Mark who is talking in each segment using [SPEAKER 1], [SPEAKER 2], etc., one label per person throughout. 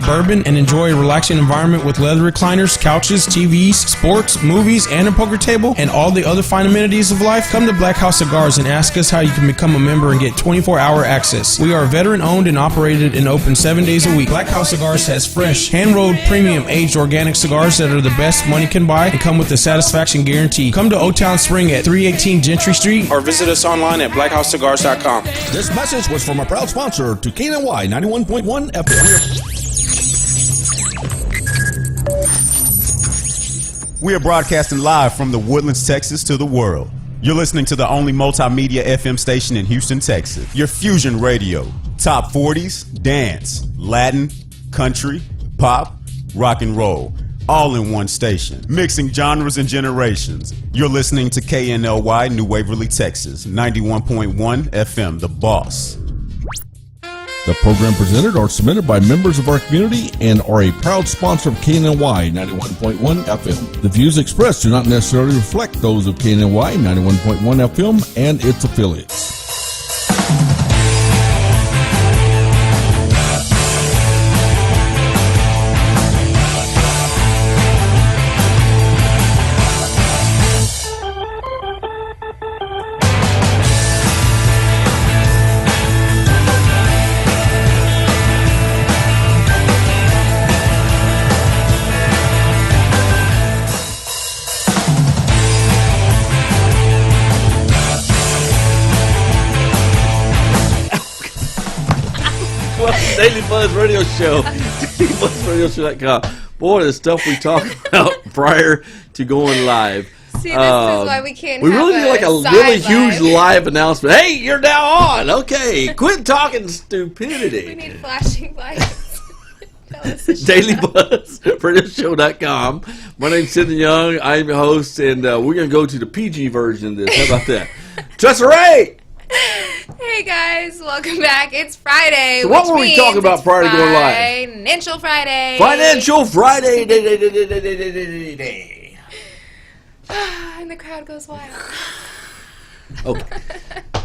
[SPEAKER 1] bourbon, and enjoy a relaxing environment with leather recliners, couches, TVs, sports, movies, and a poker table, and all the other fine amenities of life? Come to Black House Cigars and ask us how you can become a member and get 24-hour access. We are veteran-owned and operated and open 7 days a week. Black House Cigars has fresh, hand-rolled, premium, aged organic cigars that are the best money can buy and come with the satisfaction guarantee. Come to Old Town Spring at 318 Gentry Street or visit us online at blackhousecigars.com.
[SPEAKER 2] This message was from a proud sponsor to KNY 91.1 FM.
[SPEAKER 3] We are broadcasting live from the Woodlands, Texas to the world. You're listening to the only multimedia FM station in Houston, Texas. Your Fusion Radio. Top 40s, dance, Latin, country, pop, rock and roll. All in one station. Mixing genres and generations. You're listening to KNLY New Waverly, Texas. 91.1 FM, The Boss.
[SPEAKER 2] The program presented or submitted by members of our community and are a proud sponsor of KNLY 91.1 FM. The views expressed do not necessarily reflect those of KNLY 91.1 FM and its affiliates.
[SPEAKER 4] Daily Buzz Radio Show, DailyBuzzRadioShow.com. Boy, the stuff we talk about prior to going live.
[SPEAKER 5] See, this is why we can't.
[SPEAKER 4] We really need like a really huge live announcement. Hey, you're now on. Okay, quit talking stupidity.
[SPEAKER 5] We need flashing lights.
[SPEAKER 4] DailyBuzzRadioShow.com. My name's Sidney Young. I'm your host, and we're gonna go to the PG version of this. How about that? Tressa Ray.
[SPEAKER 5] Hey guys, welcome back. It's Friday.
[SPEAKER 4] So what were we talking about prior to going live?
[SPEAKER 5] Financial Friday.
[SPEAKER 4] Financial Friday.
[SPEAKER 5] And the crowd goes wild.
[SPEAKER 4] Okay.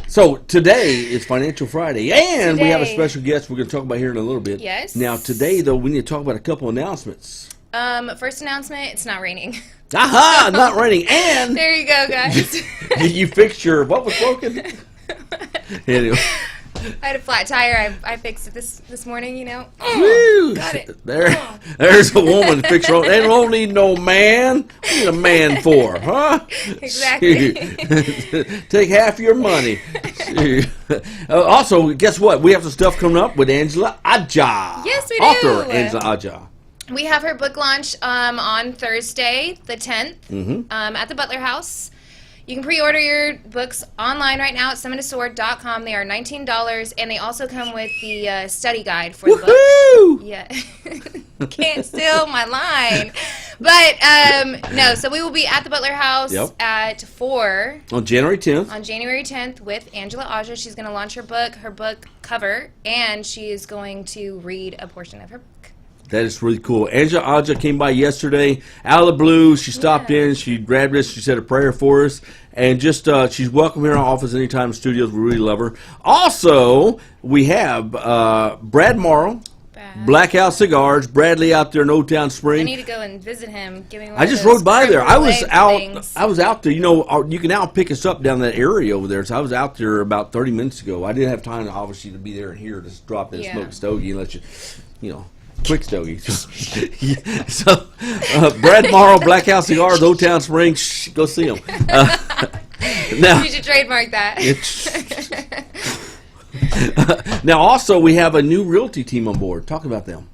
[SPEAKER 4] So today is Financial Friday, and we have a special guest we're going to talk about here in a little bit.
[SPEAKER 5] Yes.
[SPEAKER 4] Now today, though, we need to talk about a couple announcements.
[SPEAKER 5] First announcement: it's not raining.
[SPEAKER 4] Aha! Not raining, and
[SPEAKER 5] there you go, guys.
[SPEAKER 4] you fixed your what was broken? Anyway.
[SPEAKER 5] I had a flat tire. I fixed it this morning, you know.
[SPEAKER 4] Woo!
[SPEAKER 5] Got it.
[SPEAKER 4] There's a woman to fix her own. They don't need no man. What do you need a man for, huh?
[SPEAKER 5] Exactly.
[SPEAKER 4] Take half your money. Also, guess what? We have some stuff coming up with Angela Aja.
[SPEAKER 5] Yes, we do.
[SPEAKER 4] Author Angela Aja.
[SPEAKER 5] We have her book launch on Thursday, the 10th, at the Butler House. You can pre-order your books online right now at summonasword.com. They are $19, and they also come with the study guide for the book. Yeah. Can't steal my line. But, no, so we will be at the Butler House at 4.
[SPEAKER 4] On January 10th.
[SPEAKER 5] On January 10th with Angela Aja. She's going to launch her book cover, and she is going to read a portion of her book.
[SPEAKER 4] That is really cool. Angela Aja came by yesterday, out of the blue. She stopped in. She grabbed us. She said a prayer for us. And just, she's welcome here in our office anytime in the studios. We really love her. Also, we have Brad Morrow, Black House Cigars, Bradley out there in Old Town Spring.
[SPEAKER 5] I need to go and visit him. Give me one
[SPEAKER 4] I just
[SPEAKER 5] of those
[SPEAKER 4] rode by there. I was out.
[SPEAKER 5] things.
[SPEAKER 4] I was out there. You know, you can now pick us up down that area over there. So I was out there about 30 minutes ago. I didn't have time, obviously, to be there and here to drop in a smoke stogie and let you know. Quick stogie. So, Brad Morrow, Black House Cigars, Old Town Spring. Go see them. Now,
[SPEAKER 5] you should trademark that.
[SPEAKER 4] Now, also, we have a new realty team on board. Talk about them.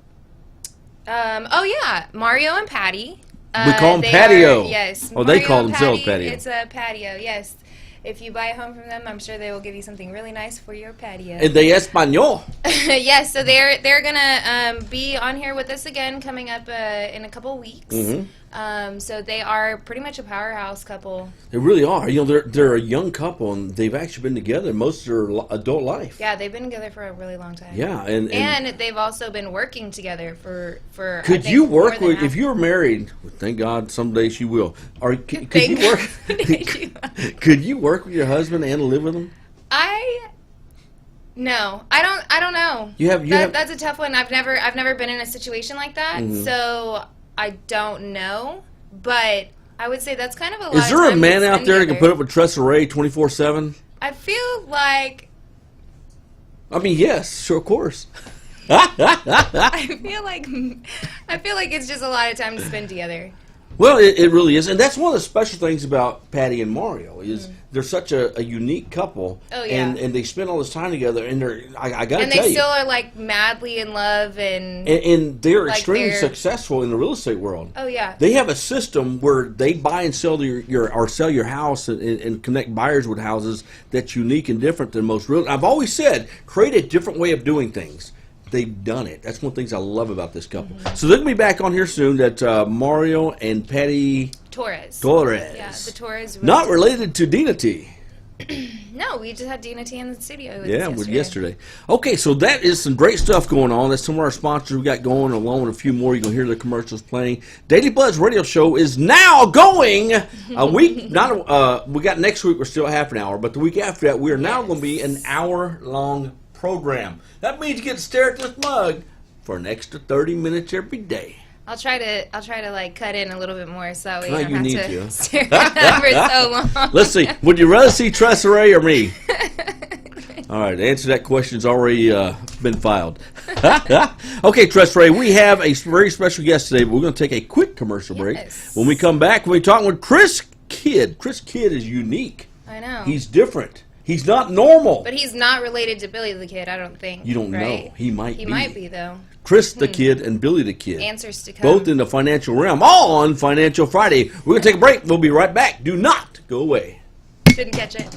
[SPEAKER 5] Oh, yeah. Mario and Patty.
[SPEAKER 4] We call them Patio.
[SPEAKER 5] Yes.
[SPEAKER 4] Oh, they call themselves Patio.
[SPEAKER 5] It's a patio, yes. If you buy a home from them, I'm sure they will give you something really nice for your patio.
[SPEAKER 4] De Español.
[SPEAKER 5] Yes, so they're gonna be on here with us again coming up in a couple weeks. So they are pretty much a powerhouse couple.
[SPEAKER 4] They really are. You know, they're a young couple, and they've actually been together most of their adult life.
[SPEAKER 5] Yeah, they've been together for a really long time.
[SPEAKER 4] Yeah,
[SPEAKER 5] and they've also been working together for.
[SPEAKER 4] Could you work with if you were married? Thank God, someday she will. Or could you work? Could you work with your husband and live with him?
[SPEAKER 5] No, I don't know. That's a tough one. I've never been in a situation like that, so I don't know. But I would say that's kind of a lot.
[SPEAKER 4] Is there a man out there that can put up with Tress Array 24/7?
[SPEAKER 5] I feel like.
[SPEAKER 4] I mean, yes, sure, of course.
[SPEAKER 5] I feel like it's just a lot of time to spend together.
[SPEAKER 4] Well, it really is, and that's one of the special things about Patty and Mario is they're such a unique couple.
[SPEAKER 5] Oh yeah,
[SPEAKER 4] and they spend all this time together, and I gotta tell you,
[SPEAKER 5] and they still are like madly in love, and
[SPEAKER 4] they're like extremely successful in the real estate world.
[SPEAKER 5] Oh yeah,
[SPEAKER 4] they have a system where they buy and sell sell your house and connect buyers with houses that's unique and different than most real. I've always said create a different way of doing things. They've done it. That's one of the things I love about this couple. So they'll be back on here soon. That Mario and Patty Torres.
[SPEAKER 5] Yeah, the Torres.
[SPEAKER 4] Not related to Dina T.
[SPEAKER 5] No, we just had Dina T in the studio.
[SPEAKER 4] Yesterday. Okay, so that is some great stuff going on. That's some of our sponsors we got going, along with a few more. You're going to hear the commercials playing. Daily Buzz Radio Show is now going a week. We got next week, we're still half an hour, but the week after that, we are now going to be an hour-long program. That means you get to stare at this mug for an extra 30 minutes every day.
[SPEAKER 5] I'll try to like cut in a little bit more so we don't
[SPEAKER 4] you
[SPEAKER 5] have
[SPEAKER 4] need
[SPEAKER 5] to stare at them for so long.
[SPEAKER 4] Let's see. Would you rather see Tress Array or me? All right, the answer to that question's already been filed. Okay, Tress Array, we have a very special guest today, but we're going to take a quick commercial break. When we come back, we'll be talking with Chris Kidd. Chris Kidd is unique.
[SPEAKER 5] I know.
[SPEAKER 4] He's different. He's not normal.
[SPEAKER 5] But he's not related to Billy the Kid, I don't think.
[SPEAKER 4] You don't know. He might be.
[SPEAKER 5] He might be, though.
[SPEAKER 4] Chris the Kid and Billy the Kid.
[SPEAKER 5] Answers to come.
[SPEAKER 4] Both in the financial realm. All on Financial Friday. We're going to take a break. We'll be right back. Do not go away.
[SPEAKER 5] Didn't catch it.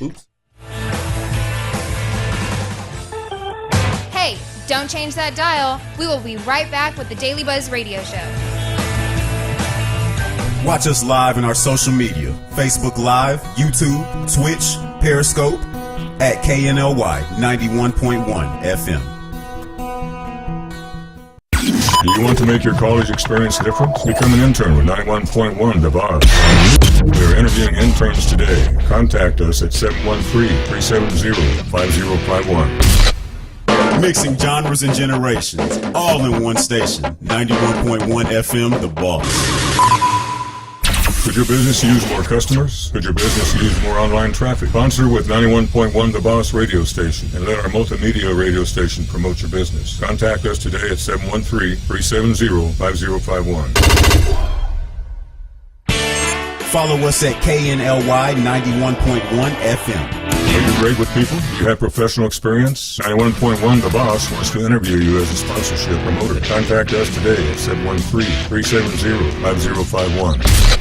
[SPEAKER 4] Oops.
[SPEAKER 5] Hey, don't change that dial. We will be right back with the Daily Buzz Radio Show.
[SPEAKER 3] Watch us live in our social media, Facebook Live, YouTube, Twitch, Periscope, at KNLY 91.1 FM.
[SPEAKER 6] Do you want to make your college experience different? Become an intern with 91.1 The Boss. We are interviewing interns today. Contact us at 713-370-5051.
[SPEAKER 3] Mixing genres and generations, all in one station, 91.1 FM The Boss.
[SPEAKER 6] Could your business use more customers? Could your business use more online traffic? Sponsor with 91.1 The Boss radio station and let our multimedia radio station promote your business. Contact us today at 713-370-5051.
[SPEAKER 3] Follow us at KNLY 91.1 FM.
[SPEAKER 6] Are you great with people? Do you have professional experience? 91.1 The Boss wants to interview you as a sponsorship promoter. Contact us today at 713-370-5051.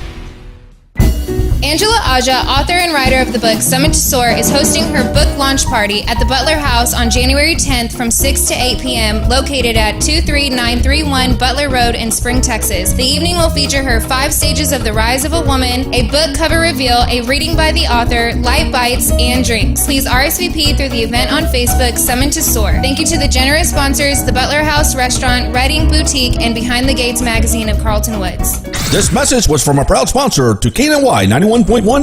[SPEAKER 5] Angela Aja, author and writer of the book Summit to Soar, is hosting her book launch party at the Butler House on January 10th from 6 to 8 p.m., located at 23931 Butler Road in Spring, Texas. The evening will feature her 5 stages of the rise of a woman, a book cover reveal, a reading by the author, light bites, and drinks. Please RSVP through the event on Facebook, Summit to Soar. Thank you to the generous sponsors, the Butler House Restaurant, Writing Boutique, and Behind the Gates magazine of Carlton Woods.
[SPEAKER 2] This message was from a proud sponsor to KNY 91.1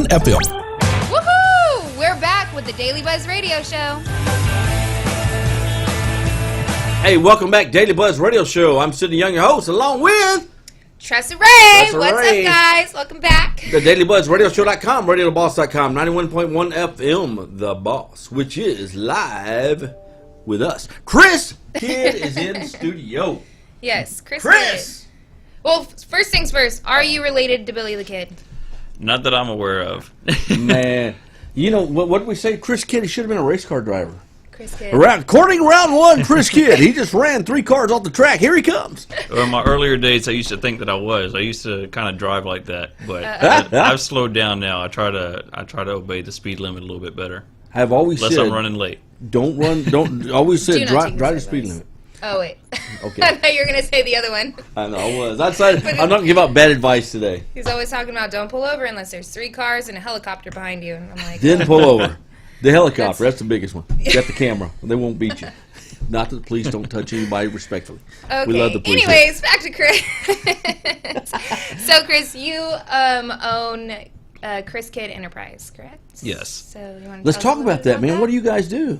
[SPEAKER 2] FM.
[SPEAKER 5] Woohoo! We're back with the Daily Buzz Radio Show.
[SPEAKER 4] Hey, welcome back, Daily Buzz Radio Show. I'm Sidney Young, your host, along with
[SPEAKER 5] Tressa Ray. What's up, guys? Welcome back.
[SPEAKER 4] The DailyBuzzRadioShow.com, RadioTheBoss.com, 91.1 FM, The Boss, which is live with us. Chris Kidd is in studio.
[SPEAKER 5] Yes, Chris.
[SPEAKER 4] Chris!
[SPEAKER 5] Well, first things first, are you related to Billy the Kid?
[SPEAKER 7] Not that I'm aware of.
[SPEAKER 4] Man, you know, what did we say? Chris Kidd, he should have been a race car driver.
[SPEAKER 5] Chris Kidd.
[SPEAKER 4] According round one, Chris Kidd, he just ran 3 cars off the track. Here he comes.
[SPEAKER 7] Well, in my earlier days, I used to think that I was. I used to kind of drive like that, but I've slowed down now. I try to obey the speed limit a little bit better.
[SPEAKER 4] I've always
[SPEAKER 7] Unless
[SPEAKER 4] said,
[SPEAKER 7] I'm running late.
[SPEAKER 4] Don't always say drive the speed limit.
[SPEAKER 5] Oh, wait.
[SPEAKER 4] Okay.
[SPEAKER 5] I thought you were going to say the other one.
[SPEAKER 4] I know, I was. I'm not going to give out bad advice today.
[SPEAKER 5] He's always talking about don't pull over unless there's 3 cars and a helicopter behind you. And I'm like,
[SPEAKER 4] Didn't pull over. The helicopter, that's the biggest one. Got the camera. They won't beat you. Not that the police don't touch anybody respectfully.
[SPEAKER 5] Okay.
[SPEAKER 4] We love the police.
[SPEAKER 5] Anyways, back to Chris. So, Chris, you own Chris Kidd Enterprise, correct?
[SPEAKER 7] Yes.
[SPEAKER 5] So you want to
[SPEAKER 4] Let's talk about that, man. What do you guys do?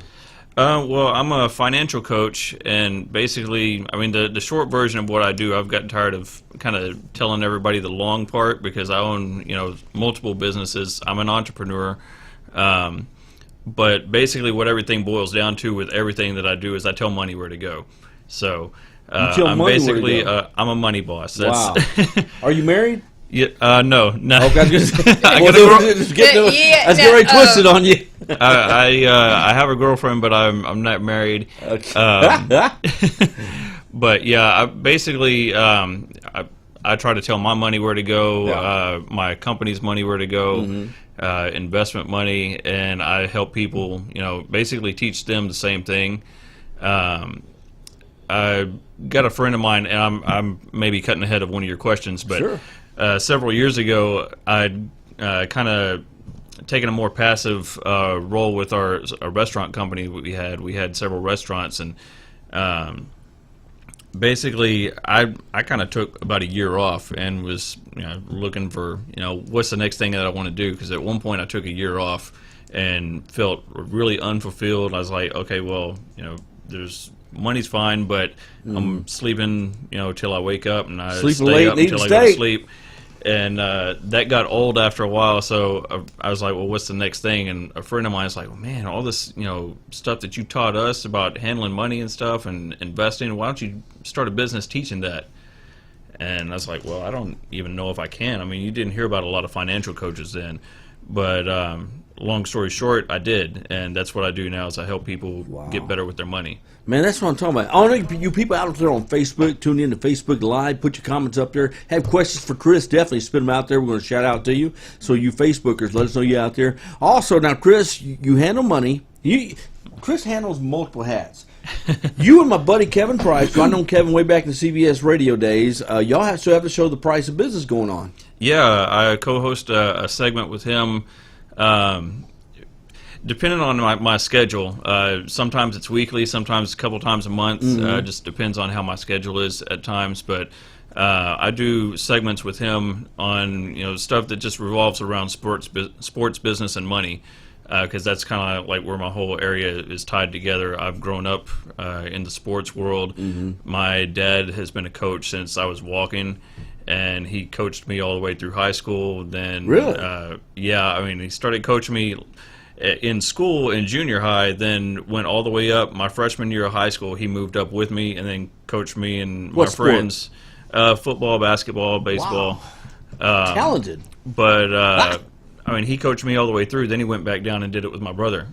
[SPEAKER 7] Well, I'm a financial coach, and basically, I mean, the short version of what I do, I've gotten tired of kind of telling everybody the long part because I own, multiple businesses. I'm an entrepreneur. But basically what everything boils down to with everything that I do is I tell money where to go. So I'm basically, I'm a money boss.
[SPEAKER 4] Wow. Are you married?
[SPEAKER 7] Yeah, no.
[SPEAKER 4] Okay, I was gonna say,
[SPEAKER 5] That's
[SPEAKER 4] very twisted on you.
[SPEAKER 7] I have a girlfriend, but I'm not married.
[SPEAKER 4] Okay.
[SPEAKER 7] But yeah, I try to tell my money where to go, my company's money where to go, investment money, and I help people, basically teach them the same thing. I got a friend of mine, and I'm maybe cutting ahead of one of your questions, but
[SPEAKER 4] Sure.
[SPEAKER 7] Several years ago, I'd kind of taken a more passive role with our restaurant company. We had several restaurants, and basically I kind of took about a year off and was looking for what's the next thing that I want to do, because at one point I took a year off and felt really unfulfilled. I was like, okay, well, there's money's fine, but I'm sleeping till I wake up, and I
[SPEAKER 4] Sleeping
[SPEAKER 7] stay
[SPEAKER 4] late
[SPEAKER 7] up
[SPEAKER 4] and
[SPEAKER 7] until I
[SPEAKER 4] eating
[SPEAKER 7] go to
[SPEAKER 4] steak.
[SPEAKER 7] sleep. And that got old after a while, so I was like, well, what's the next thing? And a friend of mine was like, well, man, all this stuff that you taught us about handling money and stuff and investing, why don't you start a business teaching that? And I was like, well, I don't even know if I can. I mean, you didn't hear about a lot of financial coaches then, but long story short, I did, and that's what I do now is I help people get better with their money.
[SPEAKER 4] Man, that's what I'm talking about. I know you people out there on Facebook, tune in to Facebook Live, put your comments up there. Have questions for Chris, definitely spit them out there. We're going to shout out to you. So you Facebookers, let us know you're out there. Also, now, Chris, you handle money. Chris handles multiple hats. You and my buddy Kevin Price, I know Kevin way back in the CBS radio days, y'all still have the show The Price of Business going on.
[SPEAKER 7] Yeah, I co-host a segment with him. Depending on my schedule, sometimes it's weekly, sometimes a couple times a month. Just depends on how my schedule is at times. But I do segments with him on stuff that just revolves around sports business, and money, because that's kind of like where my whole area is tied together. I've grown up in the sports world. My dad has been a coach since I was walking, and he coached me all the way through high school. Then,
[SPEAKER 4] really?
[SPEAKER 7] Yeah, I mean, he started coaching me in school in junior high, then went all the way up my freshman year of high school. He moved up with me and then coached me and my friends, football, basketball, baseball.
[SPEAKER 4] Wow. Talented.
[SPEAKER 7] But I mean, he coached me all the way through. Then he went back down and did it with my brother.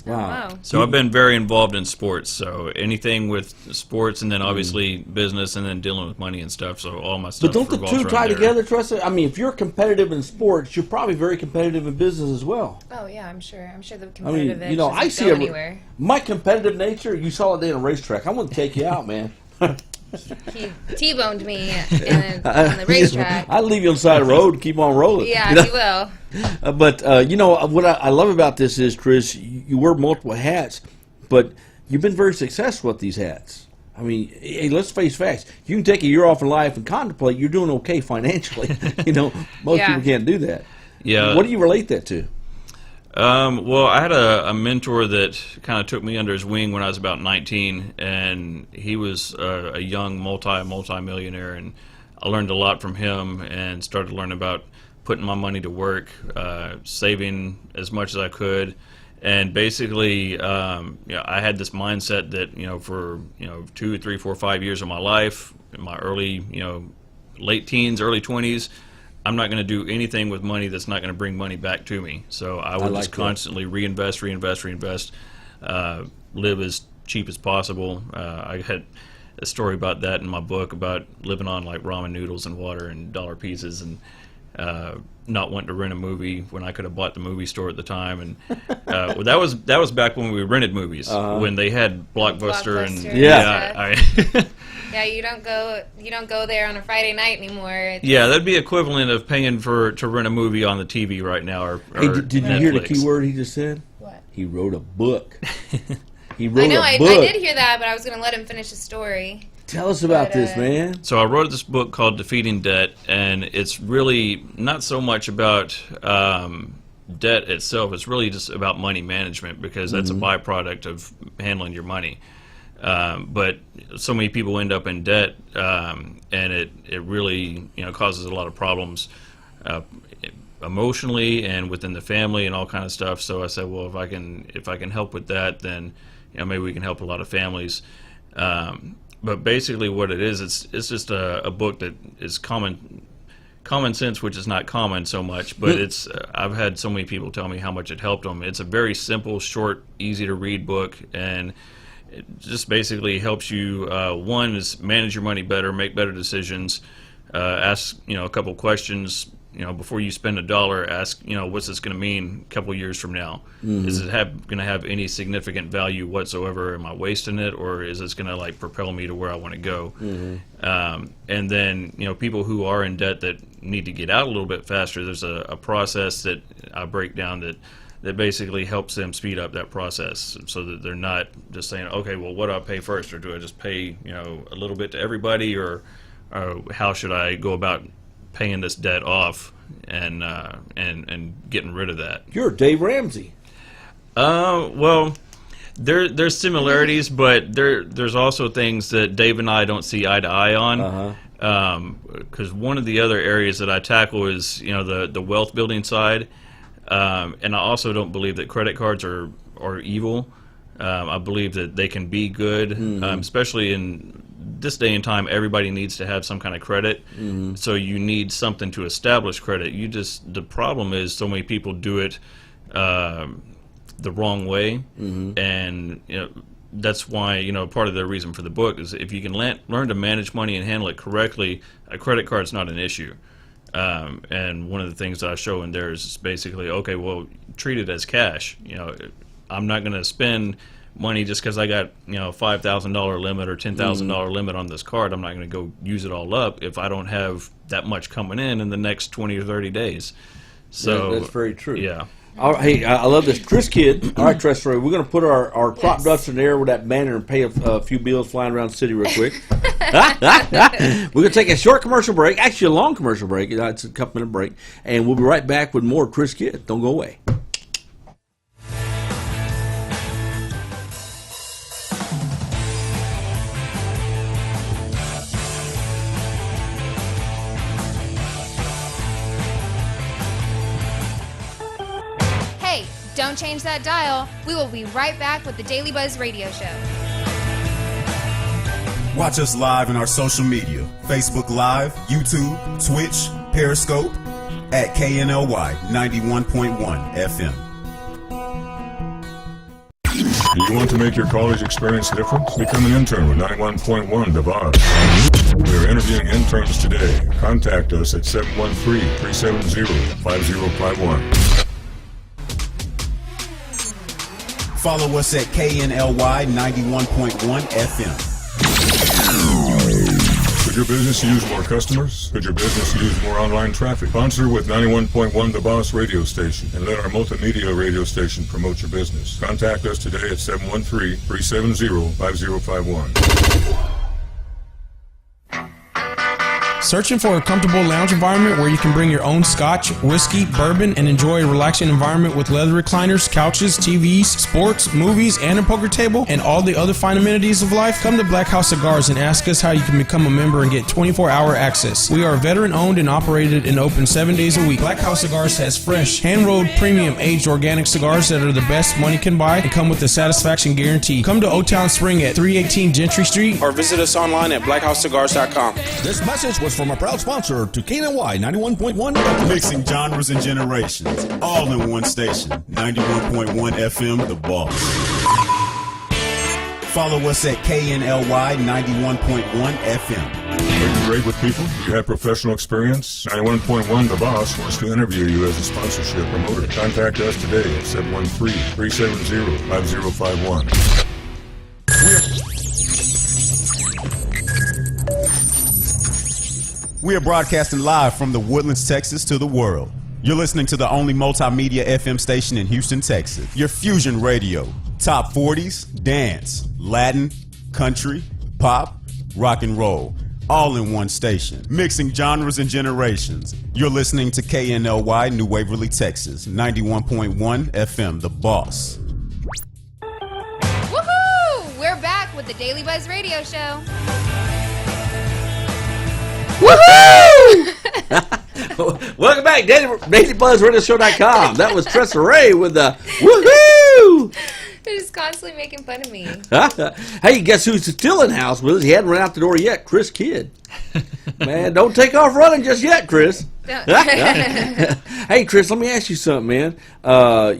[SPEAKER 5] Wow.
[SPEAKER 7] So I've been very involved in sports. So anything with sports, and then obviously business, and then dealing with money and stuff. So all my stuff.
[SPEAKER 4] But don't the two tie together, Tressa? I mean, if you're competitive in sports, you're probably very competitive in business as well.
[SPEAKER 5] Oh yeah, I'm sure. I'm sure the
[SPEAKER 4] I
[SPEAKER 5] competitive
[SPEAKER 4] mean,
[SPEAKER 5] edge doesn't
[SPEAKER 4] I see
[SPEAKER 5] go anywhere.
[SPEAKER 4] my competitive nature. You saw it in a racetrack. I want to take you out, man.
[SPEAKER 5] He T-boned me on the racetrack.
[SPEAKER 4] I'd leave you on the side of the road and keep on rolling.
[SPEAKER 5] Yeah, he will.
[SPEAKER 4] But what I love about this is, Chris, you wear multiple hats, but you've been very successful with these hats. I mean, hey, let's face facts. You can take a year off in life and contemplate. You're doing okay financially. Most people can't do that.
[SPEAKER 7] Yeah.
[SPEAKER 4] What do you relate that to?
[SPEAKER 7] Well, I had a mentor that kind of took me under his wing when I was about 19, and he was a young multi-millionaire, and I learned a lot from him and started learning about putting my money to work, saving as much as I could, and basically, I had this mindset that for 2, 3, 4, 5 years of my life, in my early late teens, early 20s. I'm not going to do anything with money that's not going to bring money back to me. So I would just constantly reinvest, live as cheap as possible. I had a story about that in my book about living on like ramen noodles and water and dollar pieces, and not wanting to rent a movie when I could have bought the movie store at the time. And well, that was back when we rented movies, when they had Blockbuster. And
[SPEAKER 5] Yeah, you don't go there on a Friday night anymore.
[SPEAKER 7] Yeah, that'd be equivalent of paying to rent a movie on the TV right now. Or
[SPEAKER 4] did you hear the key word he just said?
[SPEAKER 5] What?
[SPEAKER 4] He wrote a book. He
[SPEAKER 5] I
[SPEAKER 4] wrote
[SPEAKER 5] know,
[SPEAKER 4] a book.
[SPEAKER 5] I did hear that, but I was going to let him finish the story.
[SPEAKER 4] Tell us about this, man.
[SPEAKER 7] So I wrote this book called Defeating Debt, and it's really not so much about debt itself is really just about money management, because that's a byproduct of handling your money. But so many people end up in debt, and it really causes a lot of problems emotionally and within the family and all kind of stuff. So I said, well, if I can help with that, then maybe we can help a lot of families. But basically, what it is, it's just a book that is common sense, which is not common so much. But it's I've had so many people tell me how much it helped them. It's a very simple, short, easy to read book, and it just basically helps you. One is manage your money better, make better decisions, ask a couple questions. Before you spend $1, ask, what's this going to mean a couple years from now? Is it going to have any significant value whatsoever? Am I wasting it, or is this going to propel me to where I want to go? And then, people who are in debt that need to get out a little bit faster, there's a process that I break down that basically helps them speed up that process, so that they're not just saying, okay, well, what do I pay first, or do I just pay a little bit to everybody, or how should I go about paying this debt off and getting rid of that?
[SPEAKER 4] You're Dave Ramsey.
[SPEAKER 7] Well, there's similarities, but there's also things that Dave and I don't see eye to eye on. Because one of the other areas that I tackle is the wealth building side, and I also don't believe that credit cards are evil. I believe that they can be good, especially in this day and time. Everybody needs to have some kind of credit, so you need something to establish credit. The problem is so many people do it the wrong way, and that's why part of the reason for the book is if you can learn to manage money and handle it correctly, a credit card's not an issue. And one of the things that I show in there is basically, okay, well, treat it as cash. I'm not going to spend money just because I got $5,000 limit or $10,000 limit on this card. I'm not going to go use it all up if I don't have that much coming in the next 20 or 30 days. So
[SPEAKER 4] that's very true.
[SPEAKER 7] Yeah.
[SPEAKER 4] All right, hey, I love this. Chris Kidd. All right, Tress Ray, we're going to put our crop ducks in the air with that banner and pay a few bills flying around the city real quick. We're going to take a short commercial break, actually a long commercial break. It's a couple-minute break, and we'll be right back with more Chris Kidd. Don't go away.
[SPEAKER 5] Don't change that dial. We will be right back with the Daily Buzz Radio Show.
[SPEAKER 3] Watch us live in our social media: Facebook Live, YouTube, Twitch, Periscope, at KNLY 91.1 FM.
[SPEAKER 6] Do you want to make your college experience different? Become an intern with 91.1 The Boss. We are interviewing interns today. Contact us at 713-370-5051.
[SPEAKER 3] Follow us at KNLY 91.1 FM.
[SPEAKER 6] Could your business use more customers? Could your business use more online traffic? Sponsor with 91.1 The Boss radio station and let our multimedia radio station promote your business. Contact us today at 713-370-5051.
[SPEAKER 1] Searching for a comfortable lounge environment where you can bring your own scotch, whiskey, bourbon, and enjoy a relaxing environment with leather recliners, couches, TVs, sports, movies, and a poker table, and all the other fine amenities of life? Come to Black House Cigars and ask us how you can become a member and get 24-hour access. We are veteran-owned and operated and open 7 days a week. Black House Cigars has fresh, hand-rolled, premium, aged organic cigars that are the best money can buy and come with a satisfaction guarantee. Come to Old Town Spring at 318 Gentry Street or visit us online at blackhousecigars.com.
[SPEAKER 2] This message was from a proud sponsor to KNY 91.1.
[SPEAKER 3] Mixing genres and generations, all in one station. 91.1 FM, The Boss. Follow us at KNLY 91.1 FM.
[SPEAKER 6] Are you great with people? Do you have professional experience? 91.1 The Boss wants to interview you as a sponsorship promoter. Contact us today at 713-370-5051.
[SPEAKER 3] We are broadcasting live from the Woodlands, Texas to the world. You're listening to the only multimedia FM station in Houston, Texas. Your Fusion Radio. Top 40s, dance, Latin, country, pop, rock and roll. all in one station, mixing genres and generations. You're listening to KNLY, New Waverly, Texas, 91.1 FM, The Boss.
[SPEAKER 5] Woohoo! We're back with the Daily Buzz Radio Show.
[SPEAKER 4] Woohoo! Welcome back, DailyBuzzRadioShow.com. That was Tressa Ray with the woohoo!
[SPEAKER 5] They're just constantly making fun of me.
[SPEAKER 4] Hey, guess who's still in house with us? He hadn't run out the door yet. Chris Kidd. Man, don't take off running just yet, Chris. Hey, Chris, let me ask you something, man.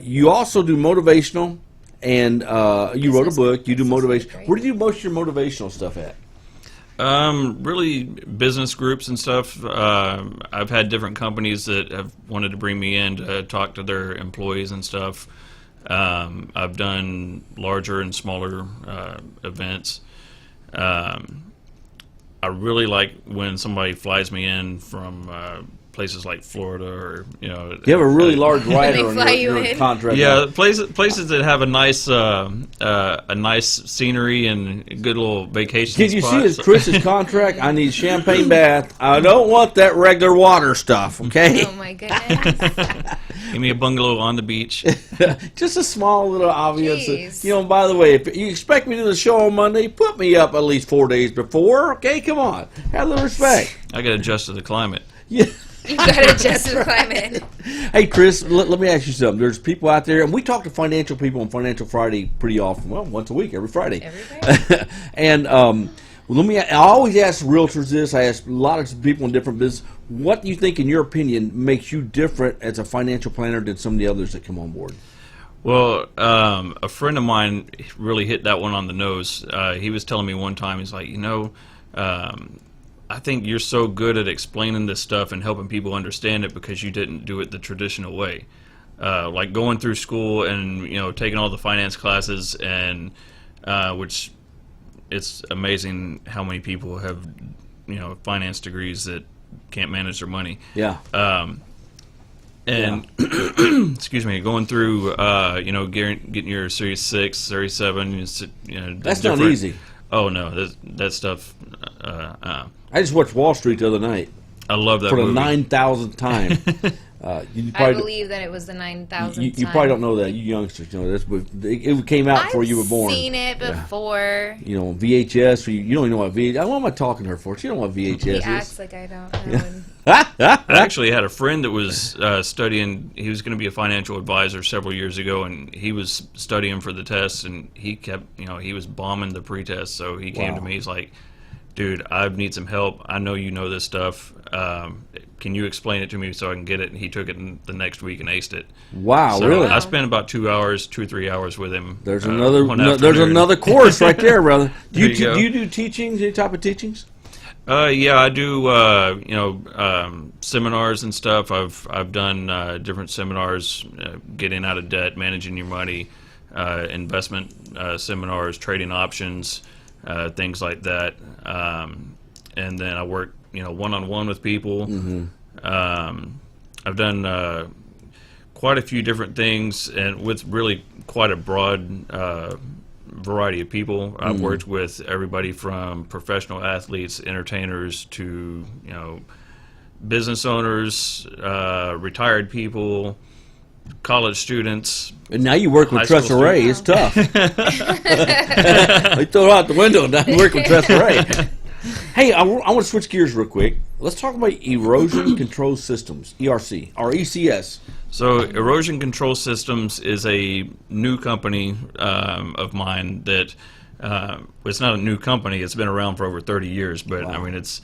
[SPEAKER 4] You also do motivational, and you wrote a book. You do motivation. Where do you do most of your motivational stuff at?
[SPEAKER 7] Really business groups and stuff. I've had different companies that have wanted to bring me in to talk to their employees and stuff. I've done larger and smaller events. I really like when somebody flies me in from places like Florida, or you have
[SPEAKER 4] a really large rider on your contract.
[SPEAKER 7] Yeah, places that have a nice scenery and good little vacation.
[SPEAKER 4] Did you
[SPEAKER 7] spots.
[SPEAKER 4] see Chris's contract? I need champagne bath. I don't want that regular water stuff. Okay.
[SPEAKER 5] Oh my goodness.
[SPEAKER 7] Give me a bungalow on the beach.
[SPEAKER 4] Just a small little obvious.
[SPEAKER 5] Jeez.
[SPEAKER 4] By the way, if you expect me to do the show on Monday, put me up at least 4 days before. Okay, come on. Have a little respect.
[SPEAKER 7] I got to adjust to the climate.
[SPEAKER 4] Yeah.
[SPEAKER 5] You've got to adjust to the climate.
[SPEAKER 4] Hey, Chris, let me ask you something. There's people out there, and we talk to financial people on Financial Friday pretty often. Well, once a week, every Friday.
[SPEAKER 5] Every Friday.
[SPEAKER 4] And I always ask realtors this. I ask a lot of people in different business. What do you think, in your opinion, makes you different as a financial planner than some of the others that come on board?
[SPEAKER 7] Well, a friend of mine really hit that one on the nose. He was telling me one time, he's like, I think you're so good at explaining this stuff and helping people understand it because you didn't do it the traditional way. Like going through school and, taking all the finance classes, and which it's amazing how many people have, finance degrees that can't manage their money.
[SPEAKER 4] Yeah.
[SPEAKER 7] Excuse me, going through, getting your Series 6, Series 7.
[SPEAKER 4] That's not easy.
[SPEAKER 7] Oh, no, that stuff.
[SPEAKER 4] I just watched Wall Street the other night.
[SPEAKER 7] I love that
[SPEAKER 4] for
[SPEAKER 7] movie.
[SPEAKER 4] the 9,000th time.
[SPEAKER 5] I believe that it was the 9,000th time.
[SPEAKER 4] You probably don't know that. You youngsters know this, but it came out before you were born.
[SPEAKER 5] I've seen it before.
[SPEAKER 4] VHS. You don't even know what VHS. What am I talking to her for? She don't know what VHS is.
[SPEAKER 5] He acts like I don't know.
[SPEAKER 7] I actually had a friend that was studying. He was going to be a financial advisor several years ago, and he was studying for the tests, and he kept, he was bombing the pre-test. So he came to me. He's like, dude, I need some help. I know you know this stuff. Can you explain it to me so I can get it? And he took it the next week and aced it.
[SPEAKER 4] Wow,
[SPEAKER 7] so
[SPEAKER 4] really?
[SPEAKER 7] I spent about 2 or 3 hours with him.
[SPEAKER 4] There's another course right there, brother. Do you do teachings? Any type of teachings?
[SPEAKER 7] Yeah, I do. Seminars and stuff. I've done different seminars, getting out of debt, managing your money, investment seminars, trading options. Things like that, and then I work, one-on-one with people.
[SPEAKER 4] Mm-hmm.
[SPEAKER 7] I've done quite a few different things, and with really quite a broad variety of people. I've worked with everybody from professional athletes, entertainers, to business owners, retired people, college students.
[SPEAKER 4] And now you work with Tressa Ray. It's tough. They throw it out the window and now you work with Tressa Ray. Hey, I want to switch gears real quick. Let's talk about erosion control systems, ERC, or ECS.
[SPEAKER 7] So Erosion Control Systems is a new company of mine that it's not a new company. It's been around for over 30 years, but wow. I mean it's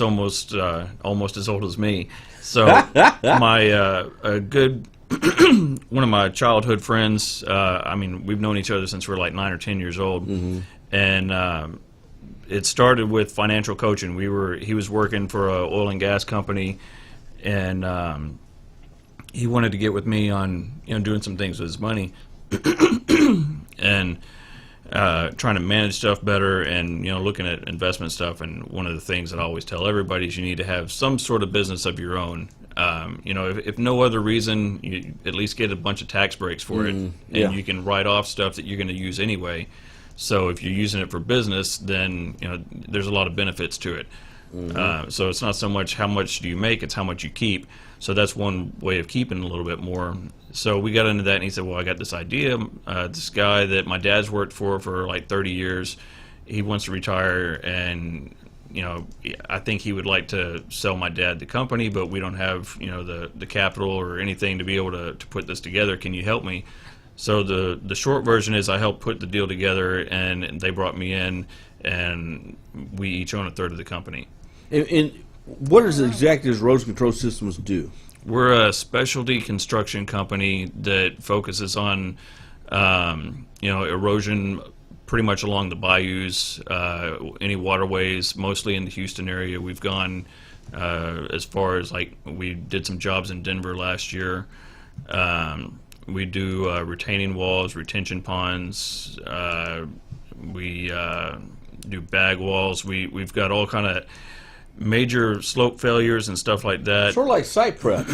[SPEAKER 7] almost as old as me. So my a good one of my childhood friends. I mean, we've known each other since we were like 9 or 10 years old, and it started with financial coaching. He was working for an oil and gas company, and he wanted to get with me on doing some things with his money and trying to manage stuff better, and looking at investment stuff. And one of the things that I always tell everybody is you need to have some sort of business of your own. If no other reason, you at least get a bunch of tax breaks for it, and you can write off stuff that you're going to use anyway. So if you're using it for business, then there's a lot of benefits to it. So it's not so much how much do you make, it's how much you keep. So that's one way of keeping a little bit more. So we got into that, and he said, well, I got this idea. This guy that my dad's worked for like 30 years, he wants to retire, and I think he would like to sell my dad the company, but we don't have the capital or anything to be able to put this together. Can you help me? So the short version is I helped put the deal together, and they brought me in, and we each own a third of the company.
[SPEAKER 4] And what is exactly does Erosion Control Systems do?
[SPEAKER 7] We're a specialty construction company that focuses on erosion pretty much along the bayous, any waterways, mostly in the Houston area. We've gone as far as, like, we did some jobs in Denver last year. We do retaining walls, retention ponds. We do bag walls. We've got all kind of major slope failures and stuff like that.
[SPEAKER 4] Sort of like site prep.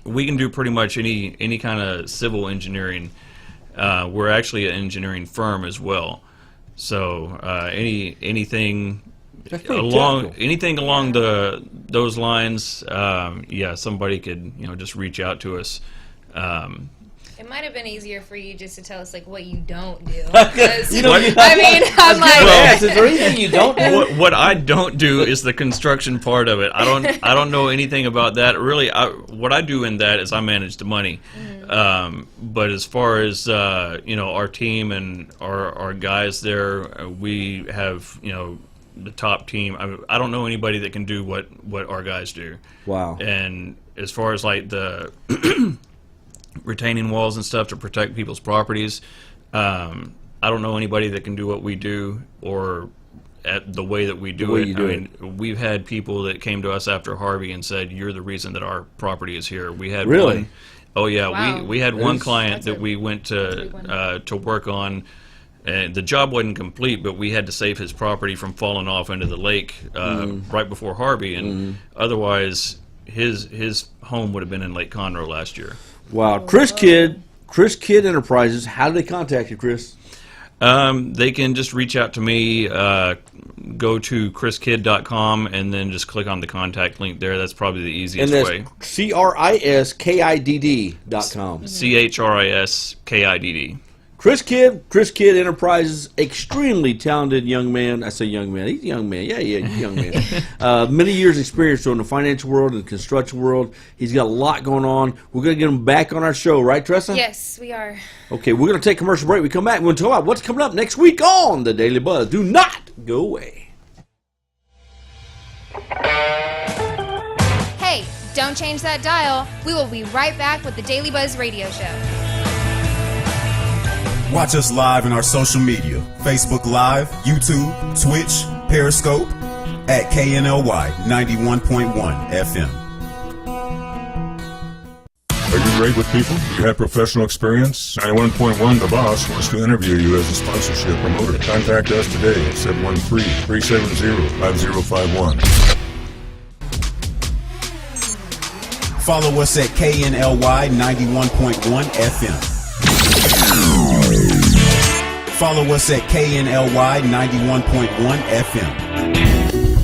[SPEAKER 7] We can do pretty much any kind of civil engineering. We're actually an engineering firm as well. So anything along those lines, somebody could just reach out to us.
[SPEAKER 5] It might have been easier for you just to tell us, like, what you don't do. Because, I'm like,
[SPEAKER 4] is there anything you don't do?
[SPEAKER 7] What I don't do is the construction part of it. I don't know anything about that. Really, what I do in that is I manage the money. But as far as our team and our guys there, we have the top team. I don't know anybody that can do what our guys do.
[SPEAKER 4] Wow.
[SPEAKER 7] And as far as like the retaining walls and stuff to protect people's properties, I don't know anybody that can do what we do or at the way that we do it. We've had people that came to us after Harvey and said, "You're the reason that our property is here." We had
[SPEAKER 4] really.
[SPEAKER 7] Oh yeah,
[SPEAKER 5] wow.
[SPEAKER 7] we had one client that we went to work on, and the job wasn't complete, but we had to save his property from falling off into the lake right before Harvey, and otherwise his home would have been in Lake Conroe last year.
[SPEAKER 4] Wow. Chris Kidd Enterprises, how do they contact you, Chris?
[SPEAKER 7] They can just reach out to me, go to chriskidd.com, and then just click on the contact link there. That's probably the easiest way.
[SPEAKER 4] And that's CRISKIDD.com.
[SPEAKER 7] CHRISKIDD.
[SPEAKER 4] Chris Kidd Enterprises, extremely talented young man. I say young man. He's a young man. Yeah, he's a young man. Many years experience in the financial world and construction world. He's got a lot going on. We're going to get him back on our show, right, Tressa?
[SPEAKER 5] yes, we are.
[SPEAKER 4] Okay, we're going to take a commercial break. We come back. We're going to talk about what's coming up next week on The Daily Buzz. Do not go away.
[SPEAKER 5] Hey, don't change that dial. We will be right back with the Daily Buzz Radio Show.
[SPEAKER 3] Watch us live in our social media, Facebook Live, YouTube, Twitch, Periscope, at KNLY 91.1 FM.
[SPEAKER 6] Are you great with people? Do you have professional experience? 91.1 The Boss wants to interview you as a sponsorship promoter. Contact us today at 713-370-5051.
[SPEAKER 3] Follow us at KNLY 91.1 FM. Follow us at KNLY 91.1 FM.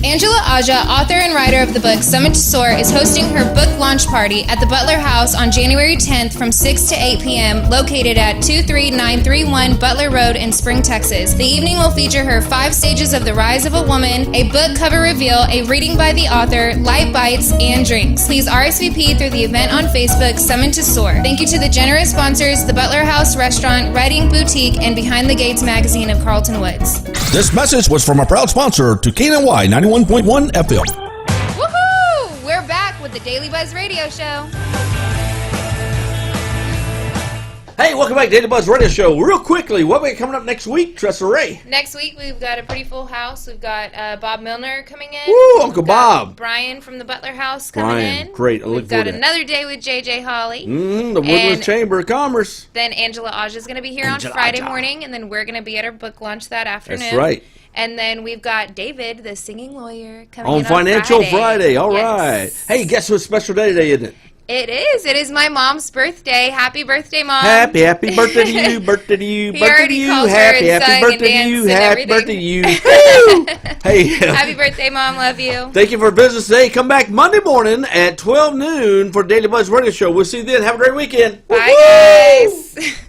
[SPEAKER 5] Angela Aja, author and writer of the book Summit to Soar, is hosting her book launch party at the Butler House on January 10th from 6 to 8 p.m., located at 23931 Butler Road in Spring, Texas. The evening will feature her 5 stages of the rise of a woman, a book cover reveal, a reading by the author, light bites, and drinks. Please RSVP through the event on Facebook, Summit to Soar. Thank you to the generous sponsors, the Butler House Restaurant, Writing Boutique, and Behind the Gates magazine of Carlton Woods.
[SPEAKER 2] This message was from a proud sponsor to KNY 91.1 FM.
[SPEAKER 5] Woohoo! We're back with the Daily Buzz Radio Show.
[SPEAKER 4] Hey, welcome back to Daily Buzz Radio Show. Real quickly, what we got coming up next week, Tressa Ray?
[SPEAKER 5] Next week, we've got a pretty full house. We've got Bob Milner coming in.
[SPEAKER 4] Woo, Uncle
[SPEAKER 5] We've got
[SPEAKER 4] Bob.
[SPEAKER 5] Brian from the Butler House coming in.
[SPEAKER 4] Great. I look
[SPEAKER 5] We've got
[SPEAKER 4] forward to
[SPEAKER 5] another day with JJ Holly.
[SPEAKER 4] the Woodlands Chamber of Commerce.
[SPEAKER 5] Then Angela Aja is going to be here
[SPEAKER 4] Angela
[SPEAKER 5] on Friday
[SPEAKER 4] Aja.
[SPEAKER 5] morning, and then we're going to be at our book launch that afternoon.
[SPEAKER 4] That's right.
[SPEAKER 5] And then we've got David, the singing lawyer, coming
[SPEAKER 4] On
[SPEAKER 5] in
[SPEAKER 4] Financial Friday. All
[SPEAKER 5] Yes.
[SPEAKER 4] right. Hey, guess what special day today, isn't it?
[SPEAKER 5] It is. It is my mom's birthday. Happy birthday, Mom.
[SPEAKER 4] Happy birthday to you, birthday to you,
[SPEAKER 5] He
[SPEAKER 4] birthday to
[SPEAKER 5] already
[SPEAKER 4] you,
[SPEAKER 5] calls her
[SPEAKER 4] happy
[SPEAKER 5] and sung
[SPEAKER 4] birthday
[SPEAKER 5] and
[SPEAKER 4] to you,
[SPEAKER 5] danced and
[SPEAKER 4] happy
[SPEAKER 5] everything.
[SPEAKER 4] birthday to you. Woo! Hey,
[SPEAKER 5] Happy birthday, Mom. Love you.
[SPEAKER 4] thank you for business today. Come back Monday morning at 12 noon for Daily Buzz Radio Show. We'll see you then. Have a great weekend.
[SPEAKER 5] Bye, guys.